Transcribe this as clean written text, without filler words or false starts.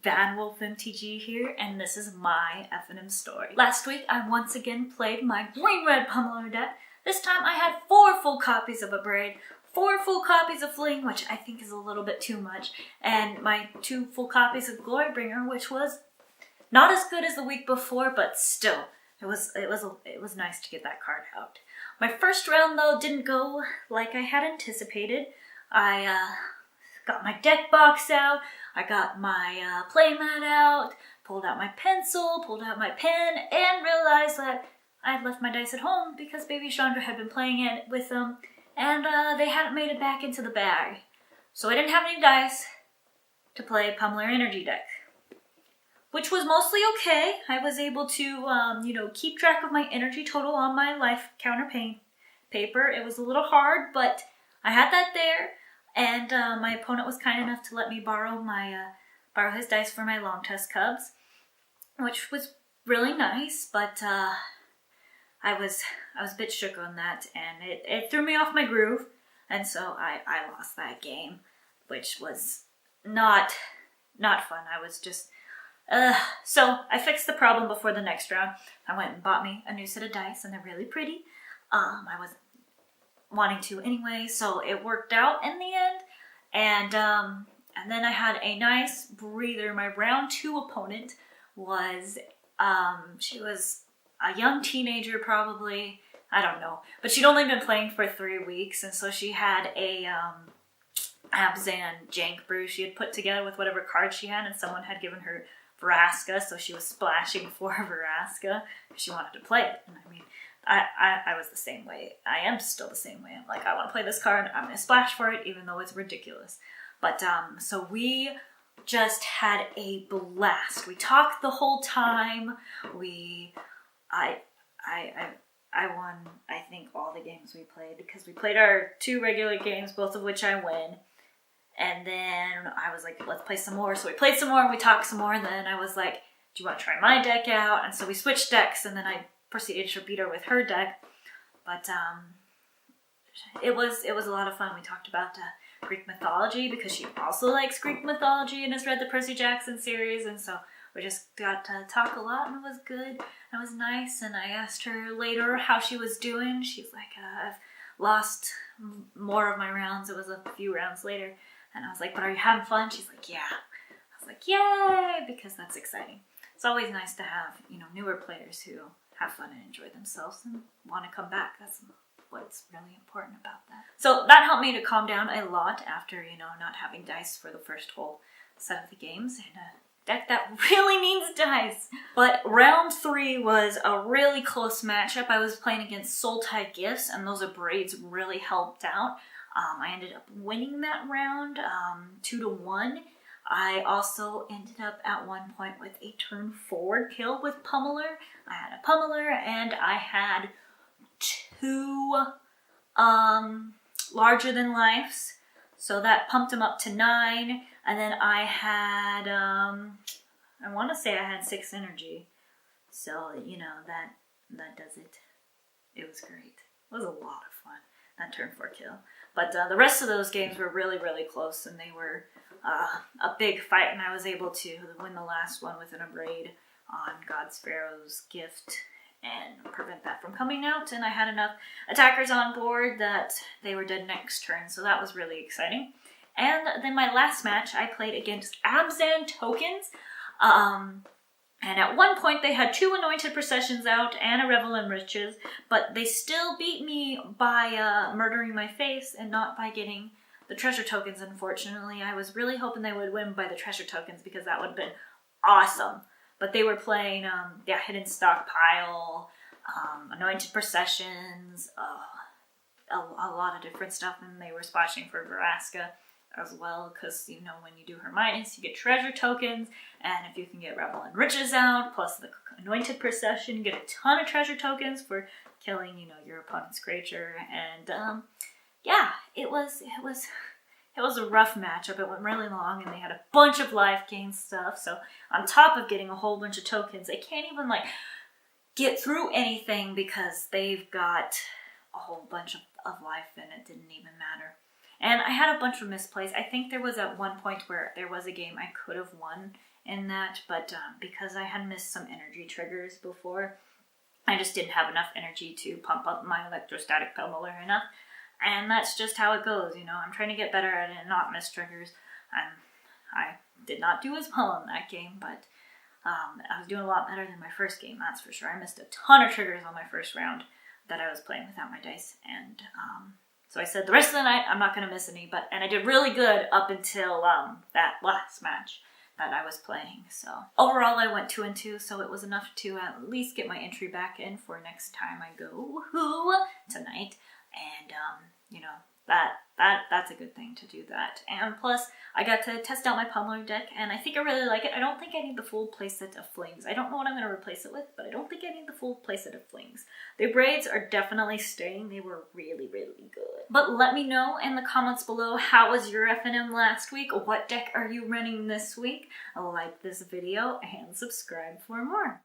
Van Wolf MTG here, and this is my FNM Story. Last week, I once again played my green-red pummeler deck. This time, I had 4 full copies of Abrade, 4 full copies of Fling, which I think is a little bit too much, and my 2 full copies of Glorybringer, which was not as good as the week before, but still, it was nice to get that card out. My first round, though, didn't go like I had anticipated. I got my deck box out, I got my playmat out, pulled out my pencil, pulled out my pen, and realized that I had left my dice at home because Baby Chandra had been playing it with them, and they hadn't made it back into the bag. So I didn't have any dice to play a Pummeler Energy deck, which was mostly okay. I was able to, keep track of my energy total on my life counter paper. It was a little hard, but I had that there. And my opponent was kind enough to let me borrow his dice for my long test cubs, which was really nice. But I was a bit shook on that, and it threw me off my groove, and so I lost that game, which was not fun. I was just so I fixed the problem before the next round. I went and bought me a new set of dice, and they're really pretty. I was wanting to anyway, so it worked out in the end. And then I had a nice breather. My round 2 opponent was she was a young teenager, probably, I don't know, but she'd only been playing for 3 weeks, and so she had a Abzan jank brew she had put together with whatever card she had, and someone had given her Vraska, so she was splashing for Vraska because she wanted to play it. And I mean, I was the same way. I am still the same way. I'm like, I want to play this card. I'm going to splash for it, even though it's ridiculous. But, so we just had a blast. We talked the whole time. I won, I think, all the games we played, because we played our 2 regular games, both of which I win. And then I was like, let's play some more. So we played some more, and we talked some more, and then I was like, do you want to try my deck out? And so we switched decks, and then I proceeded to beat her with her deck. But it was a lot of fun. We talked about Greek mythology, because she also likes Greek mythology and has read the Percy Jackson series, and so we just got to talk a lot, and it was good. It was nice, and I asked her later how she was doing. She's like, I've lost more of my rounds. It was a few rounds later, and I was like, but are you having fun? She's like, yeah. I was like, yay, because that's exciting. It's always nice to have, newer players who have fun and enjoy themselves and want to come back. That's what's really important about that. So that helped me to calm down a lot after, not having dice for the first whole set of the games, and a deck that really needs dice. But round 3 was a really close matchup. I was playing against Sultai Gifts, and those Abrades really helped out. I ended up winning that round 2-1. I also ended up at one point with a turn forward kill with Pummeler. I had a Pummeler, and I had 2 larger than lives, so that pumped him up to 9. And then I had I want to say I had 6 energy, so that does it. It was great. It was a lot of fun, that turn 4 kill. But the rest of those games were really, really close, and they were a big fight, and I was able to win the last one with an Abrade on God's Pharaoh's Gift and prevent that from coming out. And I had enough attackers on board that they were dead next turn, so that was really exciting. And then my last match, I played against Abzan Tokens. And at one point, they had 2 Anointed Processions out and a Revel in Riches, but they still beat me by murdering my face and not by getting the treasure tokens, unfortunately. I was really hoping they would win by the treasure tokens, because that would have been awesome. But they were playing Hidden Stockpile, Anointed Processions, a lot of different stuff, and they were splashing for Vraska as well, because, when you do Hermione, you get treasure tokens, and if you can get Revel and Riches out, plus the Anointed Procession, you get a ton of treasure tokens for killing, your opponent's creature, and, it was a rough matchup. It went really long, and they had a bunch of life gain stuff, so on top of getting a whole bunch of tokens, they can't even, get through anything, because they've got a whole bunch of life, and it didn't even matter. And I had a bunch of misplays. I think there was at one point where there was a game I could have won in that, but because I had missed some energy triggers before, I just didn't have enough energy to pump up my electrostatic pummeler enough. And that's just how it goes, you know. I'm trying to get better at it and not miss triggers. And I did not do as well in that game, but I was doing a lot better than my first game, that's for sure. I missed a ton of triggers on my first round that I was playing without my dice. And so I said the rest of the night, I'm not going to miss any. And I did really good up until that last match that I was playing. So overall, I went 2-2, so it was enough to at least get my entry back in for next time I go tonight. And you know, that's a good thing to do that. And plus, I got to test out my pummeler deck, and I think I really like it. I don't think I need the full playset of flings. I don't know what I'm going to replace it with, but I don't think I need the full playset of flings. The braids are definitely staying. They were really, really good. But let me know in the comments below, how was your FNM last week? What deck are you running this week? Like this video and subscribe for more.